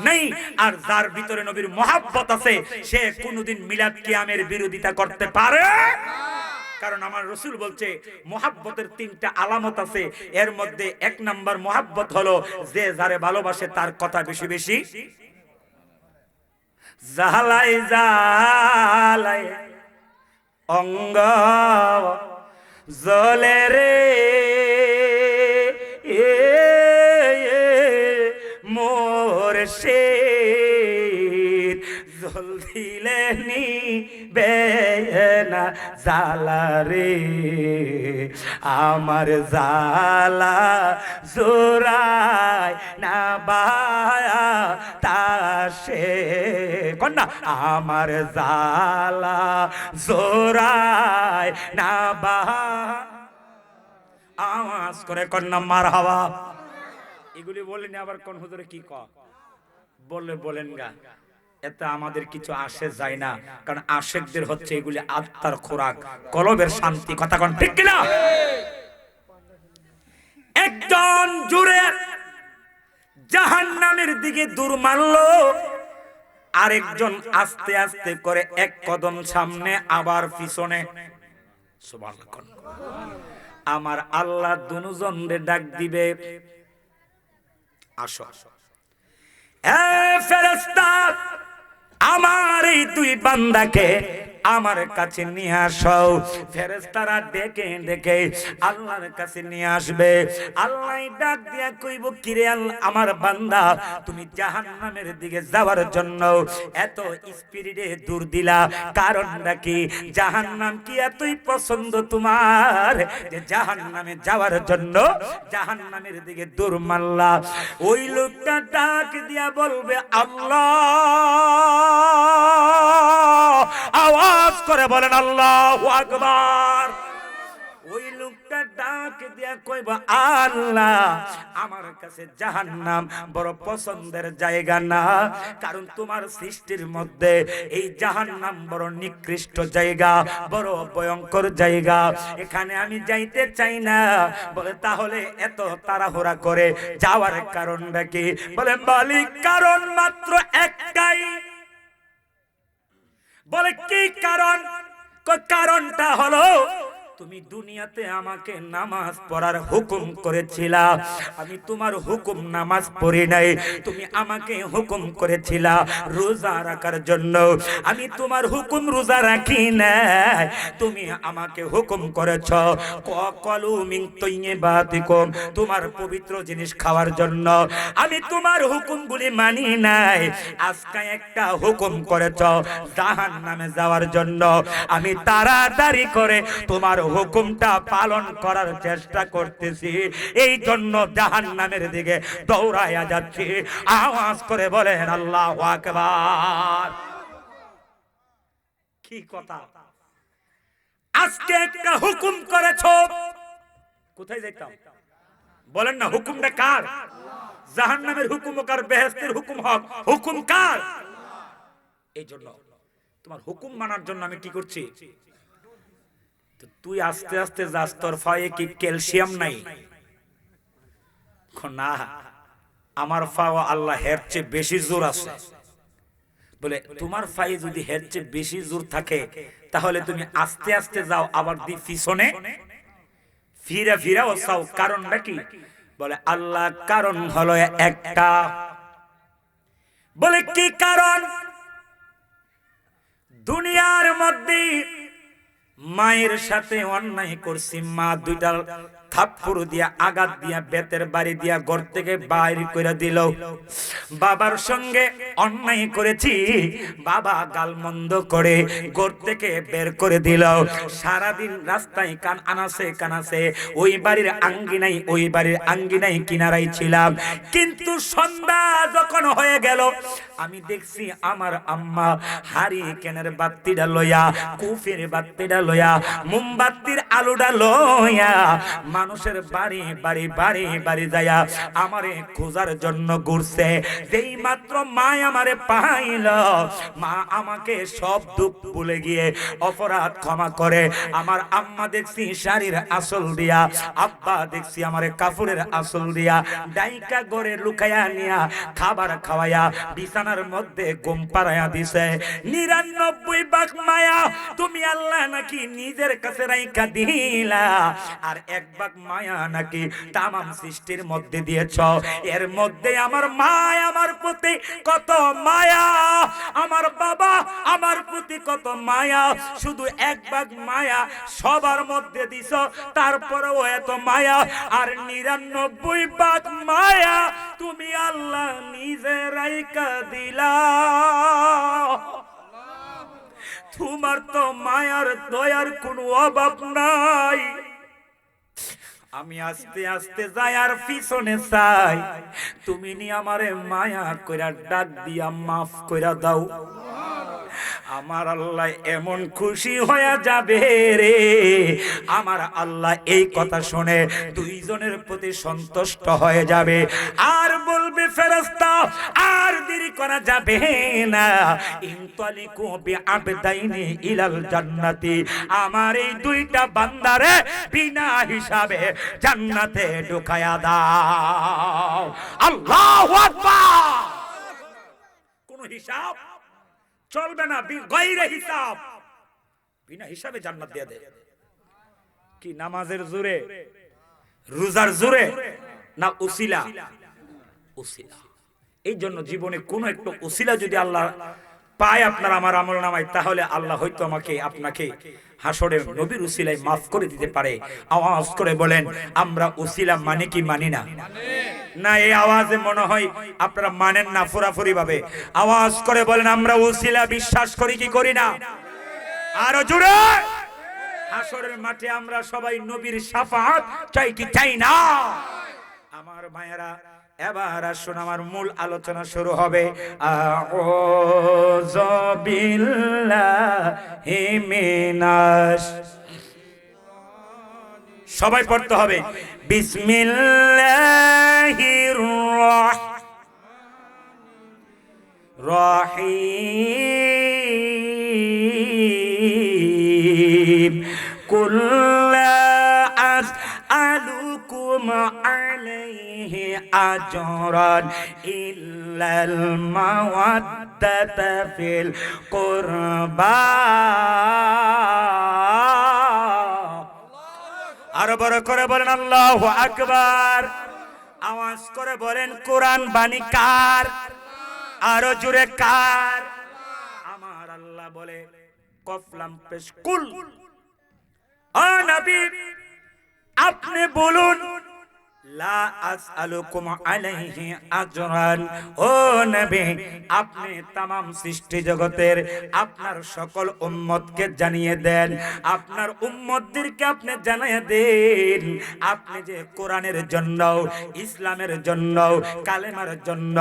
নাই। আর যার ভিতরে নবীর মুহাব্বত আছে সে কোনোদিন মিলাদ কিয়ামের বিরোধিতা করতে পারে না। কারণ আমার রাসূল বলছে মুহাব্বতের 3টা আলামত আছে, এর মধ্যে 1 নাম্বার মুহাব্বত হলো যে যারে ভালোবাসে তার কথা বেশি বেশি জালাই জালাই অঙ্গ জলে রে মোর সে জল দিলে নিবে না জালা রে, আমার জালা জোরাই না বায়া তাসে কন্যা, আমার জালা জোরাই না বা। আওয়াজ করে কন্যা মারহাবা। এগুলি বলেন আবার কোন হুজুরে কি কয় বলে বলেন গা, এতে আমাদের কিছু আসে যায় না। কারণ আশেকদের হচ্ছে এগুলি আত্মার খোরাক, কলবের শান্তি। কথা কোন ঠিক কিনা? একজন জুড়ে জাহান্নামের দিকে দূর মারলো, আরেকজন আস্তে আস্তে করে 1 কদম সামনে আবার পিছনে। সুবহানাল্লাহ। আমার আল্লাহ দুজনরে ডাক দিবে, আসো এ ফেরেশতা, আমার এই 2 বান্দাকে আমার কাছে নিয়ে আসো। ফেরেশতারা ডেকে ডেকে আল্লাহর কাছে নিয়ে আসবে। আল্লাহ ডাক দিয়া কইব, কিরে আমার বান্দা, তুমি জাহান্নামের দিকে যাওয়ার জন্য এত স্পিরিটে দূর দিলা, কারণটা কি? জাহান্নাম কি এতই পছন্দ তোমার যে জাহান্নামে যাওয়ার জন্য জাহান্নামের দিকে দূর মারলা? ওই লোকটা ডাক দিয়া বলবে, আল্লাহ। আওয়াজ করে বলেন আল্লাহু আকবার। ওই লোকটা ডাক ডাক দিয়া কইব আল্লাহ আমার কাছে জাহান্নাম বড় পছন্দের জায়গা না, কারণ তোমার সৃষ্টির মধ্যে এই জাহান্নাম বড় নিকৃষ্ট জায়গা, বড় ভয়ঙ্কর জায়গা, এখানে আমি যাইতে চাই না। বলে তাহলে এত তাড়াহুড়া করে যাওয়ার কারণটা কি? বলে মালিক কারণ মাত্র একটাই। বলে কি কারণ? কারণটা হলো তুমি দুনিয়াতে আমাকে নামাজ পড়ার হুকুম করেছিলা, আমি তোমার হুকুম নামাজ পড়ি নাই। তুমি আমাকে হুকুম করেছিলা রোজা রাখার জন্য, আমি তোমার হুকুম রোজা রাখি নাই। তুমি আমাকে হুকুম করেছ কলু মিন তাইয়্যিবাতিকুম, তোমার পবিত্র জিনিস খাওয়ার জন্য, আমি তোমার হুকুমগুলি মানি নাই। আজকে একটা হুকুম করেছ জাহান্নামে যাওয়ার জন্য, আমি তাড়াতাড়ি করে তোমার হুকুমটা পালন করার চেষ্টা করতেছি, এই জন্য জাহান্নামের দিকে দৌড়াইয়া যাচ্ছি। আওয়াজ করে বলেন আল্লাহু আকবার। কি কথা? আজকে একটা হুকুম করেছো, কোথায় যাইতাম বলেন না? হুকুমটা কার? জাহান্নামের হুকুম কার? বেহেশতের হুকুম হক, হুকুম কার? এই জন্য তোমার হুকুম মানার জন্য আমি কি করছি? তুই আস্তে আস্তে যাস, তোর ফায়ে কি ক্যালসিয়াম নাই? না, আমার ফাও আল্লাহ হের চেয়ে বেশি জোর আছে। বলে তোমার ফায়ে যদি হের চেয়ে বেশি জোর থাকে তাহলে তুমি আস্তে আস্তে যাও, আবার দি পিছনে ফিরা ফিরাও চাও, কারণটা কি? বলে আল্লাহ কারণ হলো একটা। বলে কি কারণ? দুনিয়ার মধ্যে মায়ের সাথে অন্যায় করছি, মা দুইটা থাপ্পড় দিয়া আঘাত দিয়া বেতের বাড়ি দিয়া ঘর থেকে বাইরে করে দিল। বাবার সঙ্গে অন্যায় করেছি, বাবা গালমন্দ করে ঘর থেকে বের করে দিল। সারাদিন রাস্তায় কানাসে ওই বাড়ির আঙ্গিনাই ওই বাড়ির আঙ্গিনাই কিনারাই ছিলাম। কিন্তু সন্ধ্যা যখন হয়ে গেল আমি দেখছি আমার আম্মা হারিকেনের বাতিটা লইয়া, কুফের বাতিটা লইয়া, মোমবাতির আলোটা লইয়া মানুষের বাড়ি বাড়ি বাড়ি বাড়ি যায়া আমারে খোঁজার জন্য ঘুরছে। যেই মাত্র মা আমারে পাইল, মা আমাকে সব দুঃখ ভুলে গিয়ে অপরাধ ক্ষমা করে। আমার আম্মা দেখছি শাড়ির আঁচল দিয়া, আব্বা দেখছি আমারে কাপড়ের আঁচল দিয়া ডাইকা ঘরে লুকাইয়া নিয়া খাবার খাওয়াইয়া বিছানার মধ্যে ঘুম পাড়াইয়া দিছে। ৯৯ ভাগ মায়া তুমি আল্লাহ নাকি নিজের কাছে রাইখা দিলা, আর ১ ভাগ মায়া নাকি তামাম সৃষ্টির মধ্যে দিয়েছ। এর মধ্যে আমার মা আমার প্রতি কত মায়া, আমার বাবা আমার প্রতি কত মায়া, শুধু ১ ভাগ মায়া সবার মধ্যে দিছ, তারপরেও এত মায়া। আর ৯৯ ভাগ মায়া তুমি আল্লাহ নিজে রাইখা দিলা। তোমার তো মায়ার দয়ার কোনো অভাব নাই। আমি আস্তে আস্তে যাই আর পিছনে চাই, তুমি নি আমারে মায়া কইরা ডাক দিয়া মাফ কইরা দাও। আমার আল্লাহ এমন খুশি হয়ে যাবে রে, আমার আল্লাহ এই কথা শুনে দুইজনের প্রতি সন্তুষ্ট হয়ে যাবে। আর বলবে ফেরেশতা আর দেরি করা যাবে না, ইনতালিকু বিআবদাইনি ইলাল জান্নাতি, আমার এই দুইটা বান্দারে বিনা হিসাবে জান্নাতে ঢুকায়া দাও। আল্লাহু আকবার। কোন হিসাব চলবে না, গায়রে হিসাব, বিনা হিসাবে জান্নাত দিয়ে দেয়। কি নামাজের জোরে, রোজার জোরে, না উসিলা? উসিলা। এই জন্য জীবনে কোন একটা উসিলা যদি আল্লাহ পায় আপনার আমার আমলনামায়, তাহলে আল্লাহ হয়তো আমাকে আপনাকে হাসরের নবীর উসিলায় মাফ করে দিতে পারে। আওয়াজ করে বলেন আমরা উসিলা মানে কি মানি না? না, এই আওয়াজে মনে হয় আপনারা মানেন না পুরাপুরি ভাবে। আওয়াজ করে বলেন আমরা উসিলা বিশ্বাস করি কি করি না? আরো জোরে। হাসরের মাঠে আমরা সবাই নবীর শাফাআত চাই কি চাই না? আমার ভাইয়েরা, এবার আসুন আমার মূল আলোচনা শুরু হবে। আউযু বিল্লাহি মিনাশ সবাই পড়তে হবে বিসমিল্লাহির রহিম কুল লা আসআলুকুম আলাইহি আজরান ইল্লাল মাওয়াদ্দাতা ফিল কুরবা। আরো বড় করে বলেন আল্লাহু আকবার। আওয়াজ করে বলেন কোরআন বাণী কার? আরো জোরে কার? আমার আল্লাহ বলে কফলাম পেশ কুল, ও নবী আপনি বলুন লা আসআলুকুম আলাইহি আজরান, ও নবী আপনি तमाम সৃষ্টি জগতের আপনার সকল উম্মতকে জানিয়ে দেন, আপনার উম্মতদেরকে আপনি জানিয়ে দেন আপনি যে কোরআনের জন্য, ইসলামের জন্য, কালেমার জন্য,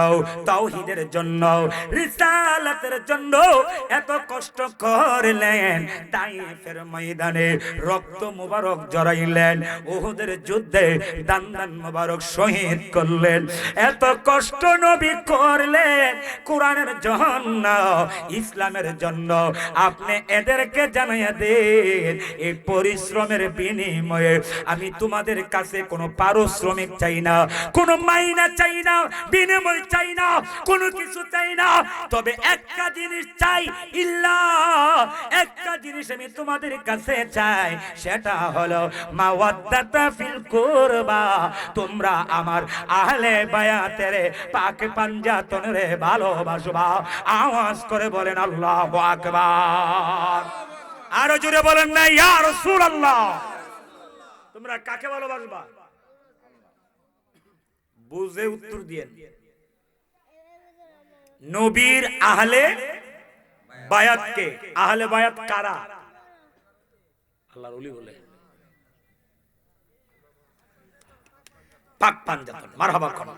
তাওহীদের জন্য, রিসালাতের জন্য এত কষ্ট করলেন, তাইফের ময়দানে রক্ত মুবারক জড়াইলেন, উহুদের যুদ্ধে দান মুবারক শহীদ করলেন, এত কষ্ট নবী করলেন কোরআনের জন্য, ইসলামের জন্য, আপনি এদেরকে জানিয়ে দেন এই পরিশ্রমের বিনিময়ে আমি তোমাদের কাছে কোনো পারিশ্রমিক চাই না, কোনো মাইনা চাই না, বিনিময় চাই না, কোনো কিছু চাই না, তবে একটা জিনিস চাই, ইল্লা একটা জিনিস আমি তোমাদের কাছে চাই, সেটা হলো মাওয়াদ্দাতা ফিল কুরবা, তোমরা আমার আহলে বায়াতের পাক পাঞ্জাতনের ভালোবাসবা। আওয়াজ করে বলেন আল্লাহু আকবার। আরো জোরে বলেন না ইয়া রাসূলুল্লাহ। তোমরা কাকে ভালোবাসবা? বুঝে উত্তর দিয়েন। নবীর আহলে বায়াতকে। আহলে বায়াত কারা? আল্লাহর ওলি বলে পাক পাঞ্জাতন। মারহাবা কোন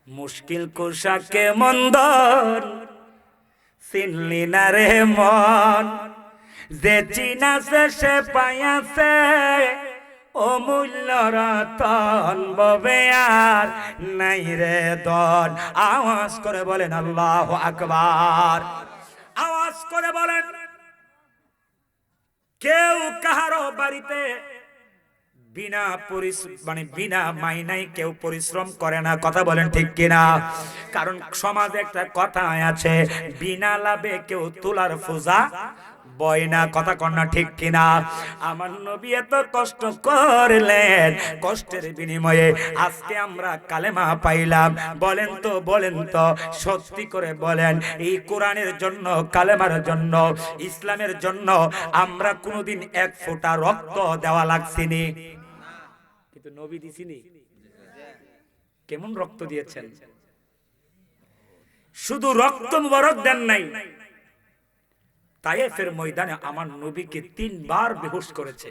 মুশকিল কুশাকে মন্দন চিনলি না রে মন, যে চিনাছে সে পাইয়াছে অমূল্য রতন, ববে আর নাই রে দন। আওয়াজ করে বলেন আল্লাহু আকবার। আওয়াজ করে বলেন কেউ কাহারো বাড়িতে বিনা বিনা মাইনাই কেউ পরিশ্রম করে না, কথা বলেন ঠিক কিনা? কারণ সমাজে একটা কথা আছে, বিনা লাভে কেউ তুলার পূজা বয় না, কথা কন্যা ঠিক কিনা? আমার নবী এত কষ্ট করলেন, কষ্টের বিনিময়ে আজকে আমরা কালেমা পাইলাম। বলেন তো সত্যি করে বলেন, এই কোরআনের জন্য, কালেমার জন্য, ইসলামের জন্য আমরা কোনোদিন এক ফোঁটা রক্ত দেওয়া লাগছিনি? কিন্তু নবী দিছিনি? কেমন রক্ত দিয়েছেন? শুধু রক্ত মুবারক দেন নাই, তায়েফের ময়দানে আমার নবীকে 3 বার বেহুশ করেছে।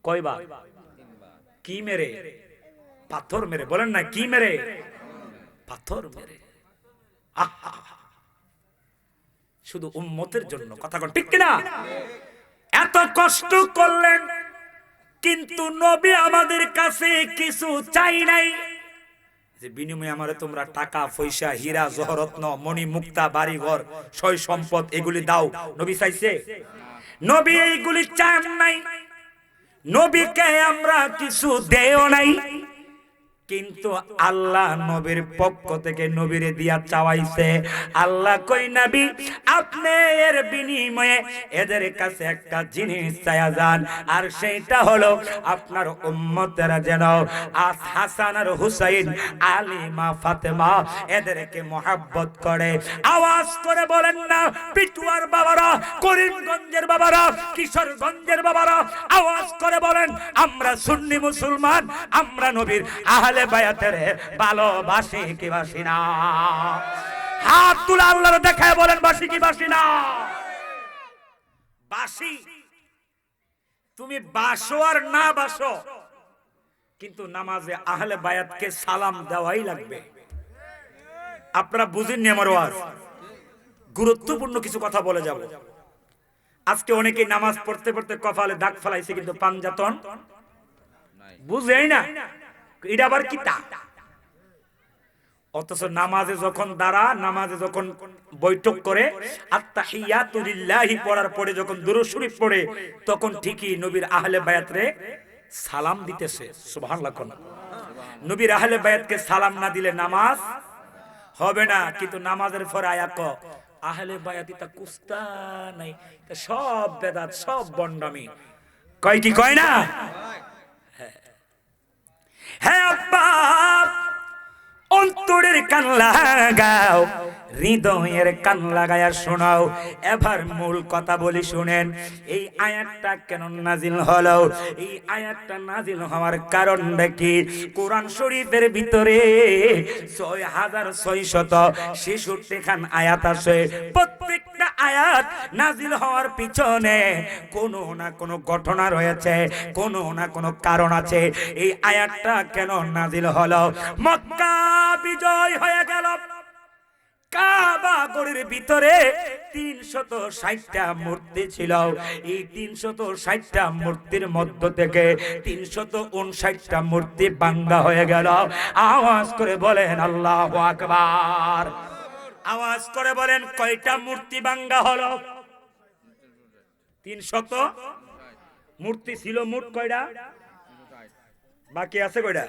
কয়বার? কি মেরে? পাথর মেরে। বলেন না কি মেরে? পাথর মেরে। শুধু উম্মতের জন্য, কথা কোন ঠিক কিনা? এত কষ্ট করলেন, কিন্তু নবী আমাদের কাছে কিছু চাই নাই যে বিনিময়ে আমারে তোমরা টাকা পয়সা, হীরা জহরত্ন, মণি মুক্তা, বাড়ি ঘর, সয় সম্পদ এগুলি দাও। নবী চাইছে? নবী এইগুলি চান নাই, নবীকে আমরা কিছু দেও নাই, কিন্তু আল্লাহ নবীর পক্ষ থেকে নবীরে দিয়া চাওয়াইছে। আল্লাহ কই নবী আপনি এর বিনিময়ে এদের কাছে একটা জিনিস চাইয়া যান, আর সেইটা হলো আপনার উম্মতেরা যেন হাসান আর হুসাইন, আলী মা ফাতেমা এদেরকে মহব্বত করে। আওয়াজ করে বলেন না পিটুয়ার বাবারা, করিমগঞ্জের বাবারা, কিশোরগঞ্জের বাবারা, আওয়াজ করে বলেন আমরা সুন্নি মুসলমান, আমরা নবীর আহলে বায়াতের ভালোবাসি কি বাসি না? হাত তুলে আল্লাহর দেখায় বলেন বাসি কি বাসি না? বাসি। তুমি বাসো আর না বাসো, কিন্তু নামাজে আহলে বায়াতকে সালাম দেওয়াই লাগবে। আপনারা বুঝেননি আমার ওয়াজ? গুরুত্বপূর্ণ কিছু কথা বলে যাব। আজকে অনেকে নামাজ পড়তে পড়তে কপালে দাগ ফেলাইছে, কিন্তু পাঞ্জাতন বুঝেই না এটা আবার কি তা। অথচ নামাজে যখন দাঁড়া, নামাজে যখন বৈঠক করে আত্তাহিয়াতু লিল্লাহি পড়ার পরে যখন দুরূদ শরীফ পড়ে, তখন ঠিকই নবীর আহলে বায়াতরে সালাম দিতেছে। সুবহানাল্লাহ। নবীর আহলে বায়াতকে সালাম না দিলে নামাজ হবে না। কিন্তু নামাজের পরে আয়াত আহলে বায়াত এটা কুস্তা নাই, সব বেদাত, সব বন্ডামি, কয় কি কয় না? হ্যাঁ আব্বা, অন্তরের কান লাগাও, হৃদয়ের কান লাগায়া শোনাও। এবার মূল কথা বলি শুনেন, এই আয়াতটা কেন নাজিল হলো? এই আয়াতটা নাজিল হওয়ার কারণটা কি? কোরআন শরীফের ভিতরে 6666 খান আয়াত আছে। প্রত্যেকটা আয়াত নাজিল হওয়ার পিছনে কোনো না কোনো ঘটনা রয়েছে, কোনো না কোনো কারণ আছে। এই আয়াতটা কেন নাজিল হলো? মক্কা বিজয় হয়ে গেল, কাবা ঘরের ভিতরে 360টা মূর্তি ছিল। এই 360টা মূর্তির মধ্য থেকে 359টা মূর্তি ভাঙা হয়ে গেল। আওয়াজ করে বলেন আল্লাহু আকবার। আওয়াজ করে বলেন কয়টা মূর্তি ভাঙা হলো? 300 মূর্তি ছিল মোট কয়টা? বাকি আছে কয়টা?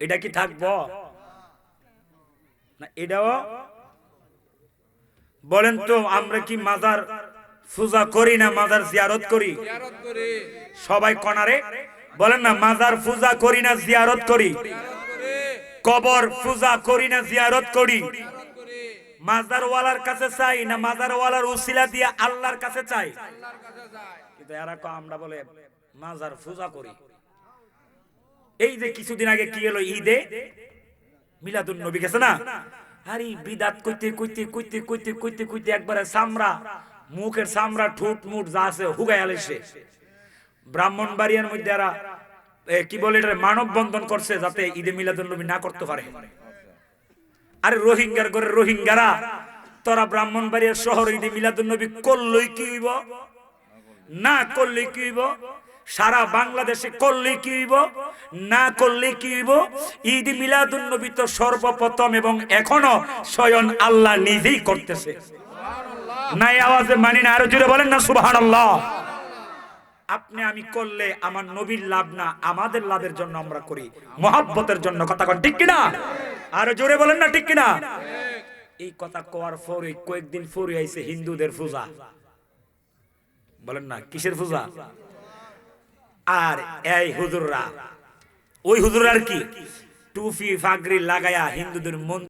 এটা কি থাকবো না? এটাও বলেন তো, আমরা কি মাজার পূজা করি না মাজার জিয়ারত করি? সবাই কনারে বলেন না, মাজার পূজা করি না জিয়ারত করি? কবর পূজা করি না জিয়ারত করি? মাজার ওয়ালার কাছে চাই না মাজার ওয়ালার উসিলা দিয়ে আল্লাহর কাছে চাই? কিন্তু এরা আমরা বলে মাজার পূজা করি। এই যে কিছুদিন আগে কি হলো, ঈদে মিলাদুন নবী গেছে না? আরে বিদাত কইতে কইতে কইতে কইতে কইতে কইতে একবারে চামড়া, মুখের চামড়া, ঠোঁট মুট যা আছে হুগাই আলেছে। ব্রাহ্মণবাড়িয়ার মধ্যে এরা কি বলে এটা মানব বন্ধন করছে, যাতে ঈদে মিলাদুন নবী না করতে পারে। আরে রোহিঙ্গার ঘরে রোহিঙ্গারা, তোরা ব্রাহ্মণবাড়িয়ার শহর ঈদে মিলাদুন নবী করলই কি হইব, না করলে কি হইব? সারা বাংলাদেশে করলে কি হইব, না করলে কি হইব? ঈদ মিলাদুন নবী তো সর্বপ্রথম এবং এখনো স্বয়ং আল্লাহ নিজেই করতেছে। নাই আওয়াজে মানি না, আরো জোরে বলেন না সুবহানাল্লাহ। আপনি আমি করলে আমার নবীর লাভ না, আমাদের লাভের জন্য আমরা করি, মহব্বতের জন্য। কথা কোন ঠিক কিনা? আরো জোরে বলেন না ঠিক কিনা? এই কথা কোয়ার পরে কয়েকদিন পরে আইছে হিন্দুদের পূজা। বলেন না কিসের পূজা? আর এই হুজুররা, ওই হুজুরার কি টুপি ফাগরি লাগায়া হিন্দুদের মন